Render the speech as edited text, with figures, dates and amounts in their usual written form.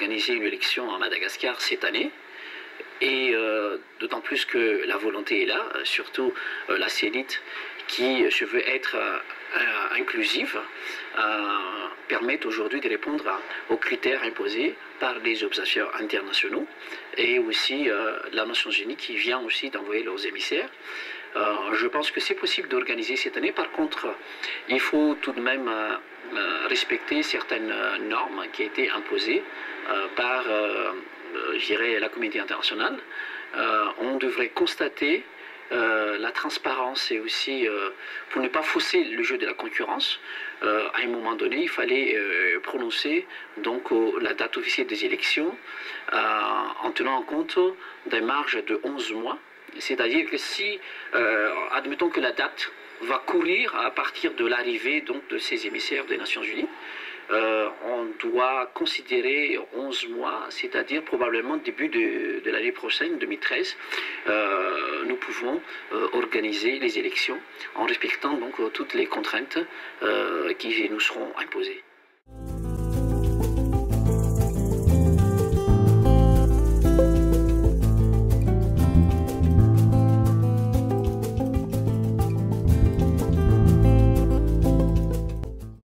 d'organiser une élection à Madagascar cette année. Et d'autant plus que la volonté est là, surtout la CENIT qui se veut être inclusive, permettent aujourd'hui de répondre aux critères imposés par les observateurs internationaux et aussi la Nations Unies qui vient aussi d'envoyer leurs émissaires. Je pense que c'est possible d'organiser cette année. Par contre, il faut tout de même respecter certaines normes qui ont été imposées par je dirais, la communauté internationale. On devrait constater la transparence et aussi, pour ne pas fausser le jeu de la concurrence, à un moment donné, il fallait prononcer donc, la date officielle des élections en tenant en compte des marges de 11 mois. C'est-à-dire que si, admettons que la date va courir à partir de l'arrivée donc, de ces émissaires des Nations Unies, on doit considérer 11 mois, c'est-à-dire probablement début de l'année prochaine, 2013, nous pouvons organiser les élections en respectant donc toutes les contraintes qui nous seront imposées.